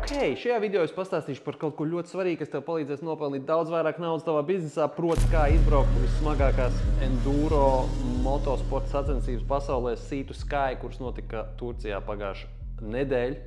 Šajā video es pastāstīšu par kaut ko ļoti svarīgu, kas tev palīdzēs nopelnīt daudz vairāk naudas tavā biznesā, proti kā izbraukt vissmagākās enduro motosporta sacensības pasaulē Sea to Sky, kuras notika Turcijā pagājušā nedēļa,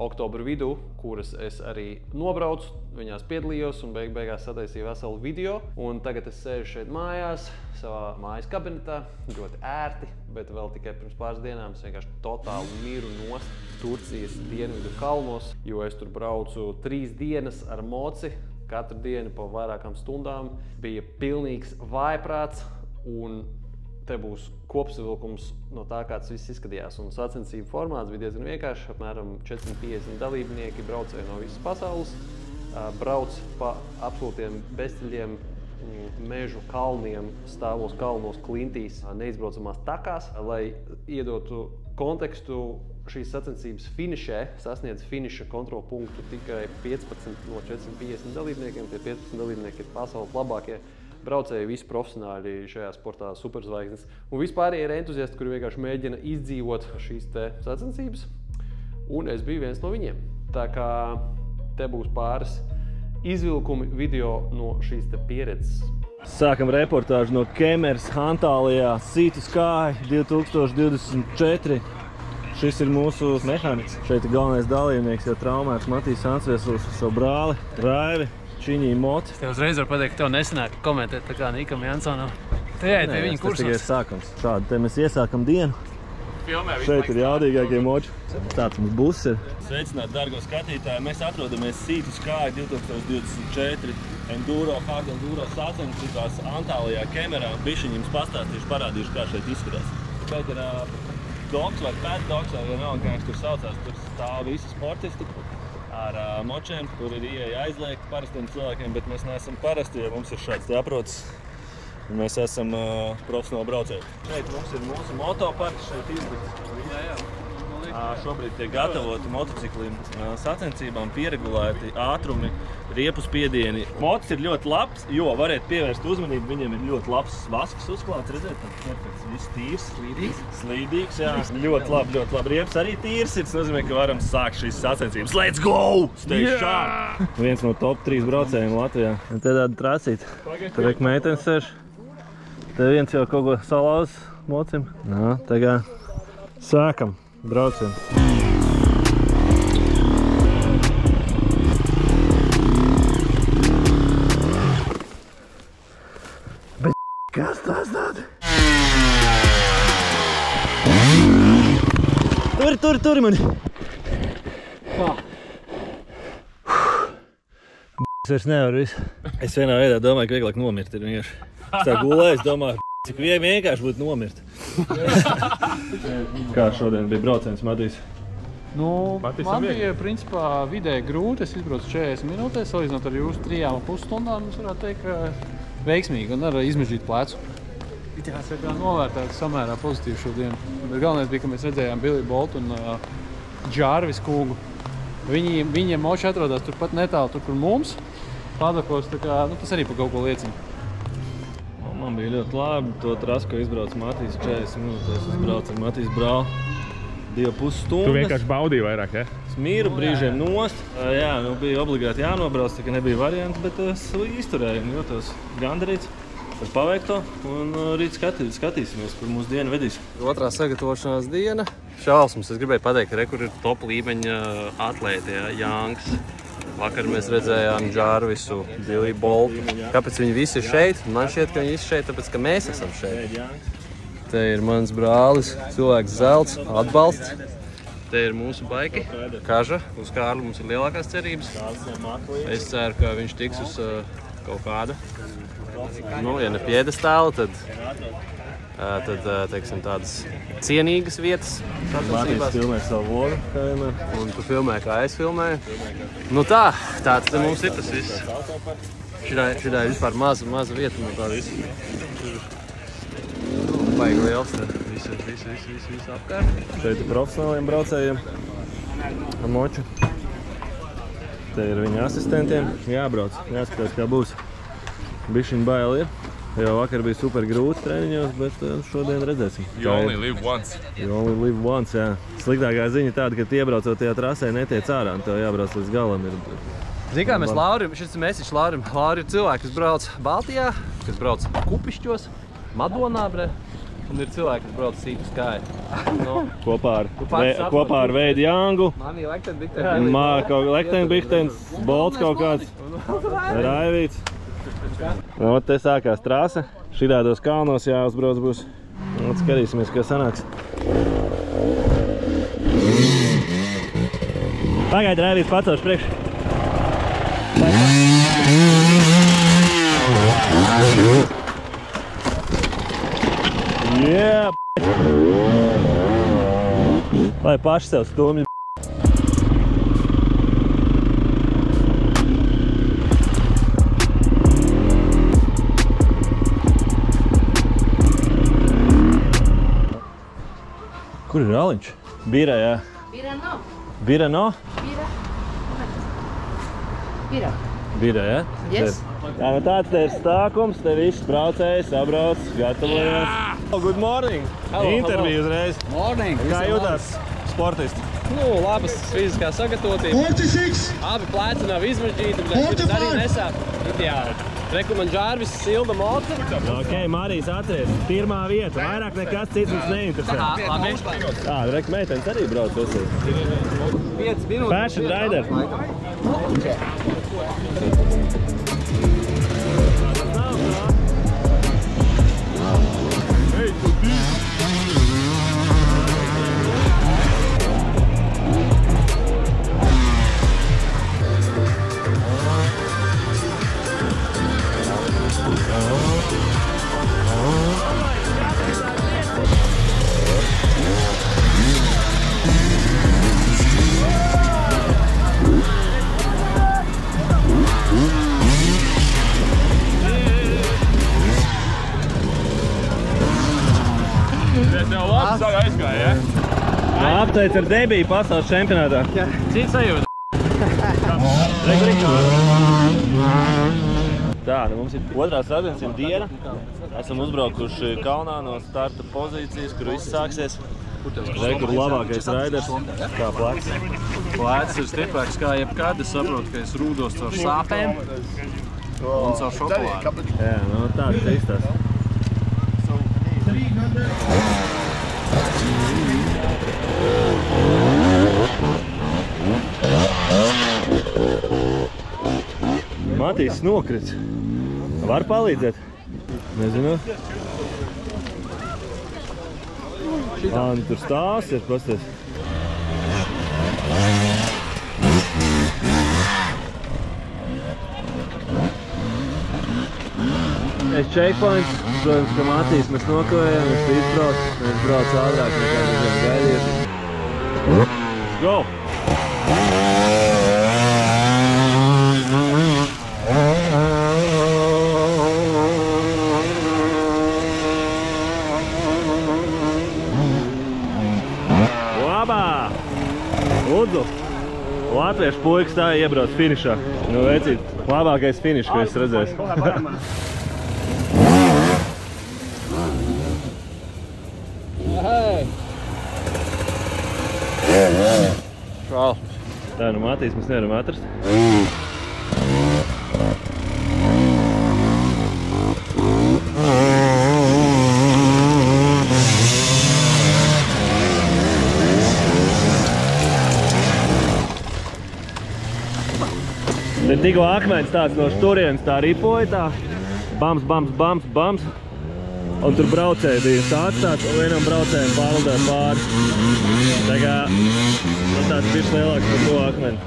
oktobra vidū, kuras es arī nobraucu, viņās piedalījos un beigās sataisīju veselu video. Un tagad es sēžu šeit mājās, savā mājas kabinetā, ļoti ērti, bet vēl tikai pirms pāris dienām es vienkārši totāli miru nost Turcijas dienvidu kalnos, jo es tur braucu 3 dienas ar moci, katru dienu pa vairākām stundām. Bija pilnīgs vājprāts un te būs kopsavilkums no tā, kā tas viss izskatījās. Un sacensību formāts bija diezgan vienkārši, apmēram 450 dalībnieki braucēja no visas pasaules, brauc pa absolūtiem bezceļiem, mežu kalniem, stāvos kalnos, klintīs, neizbraucamās takās. Lai iedotu kontekstu, šīs sacensības finišē sasniedz finiša kontrolu punktu tikai 15 no 450 dalībniekiem. Tie 15 dalībnieki ir pasaules labākie braucēji, visi profesionāļi šajā sportā, superzvaigznes. Un vispārējie ir entuziasti, kuri vienkārši mēģina izdzīvot šīs te sacensības. Un es biju viens no viņiem. Tā kā te būs pāris izvilkumi video no šīs te pieredzes. Sākam reportāžu no Kemeras Antālijā, Sea to Sky 2024. Šis ir mūsu mehāniks. Šeit ir galvenais dalībnieks, jau traumēts Matīs Ansviesuls ar savu brāli, Raivi. Čiņī moti. Tev uzreiz var pateikt, ka tev nesanāk komentēt tā kā Nikam Jansonam. Te jāiet pie viņa kursos. Tas tikai sākums. Šādi te mēs iesākam dienu. Šeit ir jaudīgākie moči. Tāds mums bus ir. Sveicināti, dargo skatītāji. Mēs atrodamies Sea to Sky 2024 enduro, hard enduro sacensībās Antālijā, Kemerā. Bišķiņ jums pastāstīšu, parādīšu, kā šeit izskatās. Šeit ir doks vai pēc doks, vai vienalga, kā viņš tur saucās. Tur stāv visi sportisti ar močiem, kur ir ieeja aizliegta parastiem cilvēkiem, bet mēs neesam parasti, ja mums ir šāds te aprots. Mēs esam profesionāli braucēji. Šeit mums ir mūsu motoparki, šeit izlikts. Šobrīd tiek gatavoti motocikli sacensībām, pieregulēti ātrumi, riepu spiedieni. Mocis ir ļoti labs, jo variet pievērst uzmanību, viņiem ir ļoti labs vasks uzklāts, redzēt, perfekts, viss tīrs. Slīdīgs? Slīdīgs, jā. Ļoti labi, ļoti labi. Riepas arī tīrs ir, tas nozīmē, ka varam sākt šīs sacensības. Let's go! Stage! Viens no top 3 braucējiem Latvijā. Un te tāda trasīt. Tur ir meitenes sēž. Te viens jau kaut ko salauz mocim. Nā, tagad sākam. Braucam. Bet kas tas tādi? Turi mani! Kā? Es vairs nevaru visu. Es vienā veidā domāju, ka vieglāk nomirt ir vienkārši. Es tā gulēju, domāju, cik vienkārši būtu nomirt. Kā šodien bija brauciens, Matīs? Man bija principā vidēji grūti. Es izbraucu 40 minūtēs, salīdzinot ar jūsu 3,5 stundām. Es varētu teikt, ka veiksmīgi un ar izmežīt plecu. Es novērtētu samērā pozitīvu šo dienu. Bet galvenais bija, ka mēs redzējām Billy Bolt un Jarvis kungu. Viņiem moči atrodas turpat netālu, tur, kur mums. Padakos, tā kā, tas arī par kaut ko liecina. Man bija ļoti labi. To trasu, ko izbrauc Matīs 40 minūtēs. Es braucu ar Matīs brāli 2,5 stundas. Tu vienkārši baudīji vairāk, ja? Es mīru brīžiem nost. Jā, bija obligāti jānobrauc, tā ka nebija variants, bet es izturēju un jūtos gandarīts par paveikto. Un rīt skatīsimies, kur mūsu diena vedīs. Otrā sagatavošanās diena. Šausmas, es gribēju pateikt, ka kur ir top līmeņa atlēti, Jānks. Vakar mēs redzējām Jarvisu, Billy Boltu. Kāpēc viņi visi ir šeit? Man šķiet, ka viņi visi šeit, tāpēc, ka mēs esam šeit. Te ir mans brālis, cilvēks zelts, atbalsts. Te ir mūsu baiki, Kaža. Uz Kārli mums ir lielākās cerības. Es ceru, ka viņš tiks uz kaut kāda. Ja ne piedestāla, tad teiksim, tādas cienīgas vietas. Matīs filmē savu vodu, kā vienmēr. Un tu filmē, kā es filmēju. Nu tā mums ir tas viss. Šitā ir vispār maza vieta no tā viss. Baigi liels, viss apkārt. Šeit ir profesionāliem braucējiem ar moču. Te ir viņa asistentiem. Jābrauc, jāskatās, kā būs. Bišķiņ bail ir. Jo vakar bija super grūti treniņos, bet šodien redzēsim. You only live once. You only live once, jā. Sliktākā ziņa tāda, ka iebraucot tajā trasē netiec ārā un tev jābrauc līdz galam. Zini kā, mēs Laurim, šis ir mesiķis Laurim. Lauri ir cilvēki, kas brauc Baltijā, kas brauc Kupišķos, Madonā, un ir cilvēki, kas brauc Sea to Sky. No. Kopā ar Veidu Jangu, Mani Lektenbichtens, Lektenbichtens, Bolts kaut kāds, Raivīts. Nu, te sākās trase. Šitādos kalnos jāuzbrauc būs. Nu, skatīsimies, kā sanāks. Pagaidi, Raivīts, pacelšu priekš. Yeah, lai paši sev stumji. Kur ir Aliņš? Bira, jā. Bira no. Bira no? Bira. Bira, jā? Yes. Jā, nu tāds te ir stākums, te viss braucēji, sabrauc, gatavojas. Good morning! Interviju uzreiz. Morning! Kā jūtās sportisti? Nu, labas fiziskā sagatavotība. 46! Abi plēci nav izmažģīti, bet arī nesāp. Ideāli. Reku man Džārvis silda motoru. Ok, Marijas atceries, pirmā vieta, vairāk nekas cits mums neinteresē. Labi. Reku meitenes arī brauc esi. 5 minūtes. Fashion rider. Apteic ar debiju pasaules čempionātā. Cits sajūta. Tā, mums ir otrā sacensību diena. Esam uzbraukuši kalnā no starta pozīcijas, kur viss sāksies. Kur labākais raiders, kā plecs. Plecs ir stiprāks kā jebkad. Es saprotu, ka es rūdos caur sāpēm un caur šokolādi. Jā, nu tāda te izstās. Matīs nokrits. Var palīdzēt? Nezinu. Nu tur stāvs ir, pasties. Es checkpoints, protams, ka Matīs mēs nokavējam, mēs izbrauc, mēs brauc ātrāk nekā mēs bijām gaidījuši. Go! Lūdzu, latviešu puikas tā iebrauc finišā. Nu, veicīt, labākais finišs, ko es redzēju. Tā, nu Matīs mēs nevaram atrast. Te tikko akmens tāds no turienes tā ripoja, tā bams, bams, bams, bams. Un tur braucēji bija tāds, un vienam braucējiem pārlidēja pāri. Tā kā tāds bišķi lielāks par to akmeni.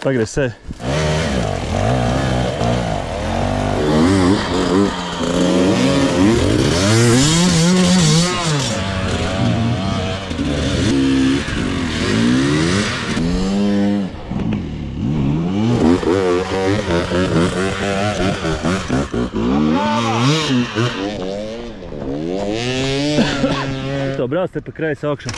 Pagriez sevi. To brauc brauc te pa kreisi augšā.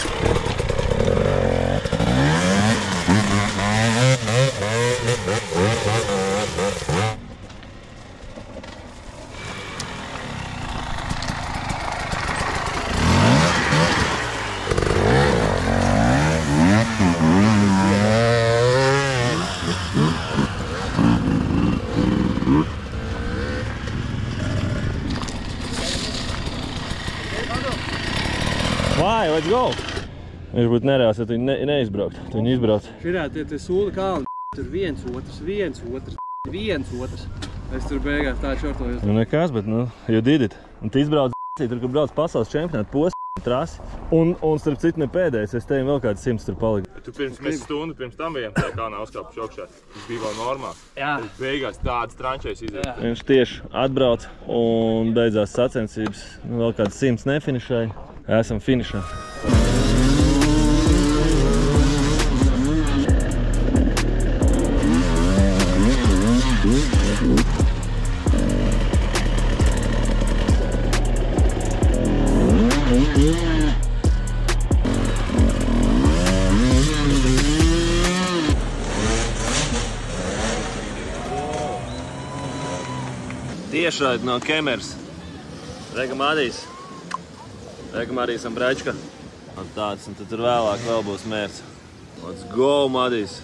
Vai, let's go! Viņš būtu nereāls, ja tu viņu neizbraukt. Tu viņu izbrauc. Širā tie sūda kalni. Tur viens otrs. Es tur beigās tā šortojos. Nu nekas, bet you did it. Un tu izbrauc tur, kad brauc pasaules čempionātu posti trasi. Un starp citu ne pēdējais, es tevi vēl kāds 100 tur palika. Mēs stundu pirms tam bijām tajā kalnā uzkāpuši augšā. Tas bija vēl normāls. Jā. Beigās tāds trančais iziet. Viņš tieši atbrauc un beidzās sacensības. Vēl kāds 100 nefinišēja. Esam finišā. Tiešraidi no Kemeras. Rega Madīs. Rega Madīs un Brečka. Tāds, un tad tur vēlāk vēl būs mērķis. Let's go, Madīs!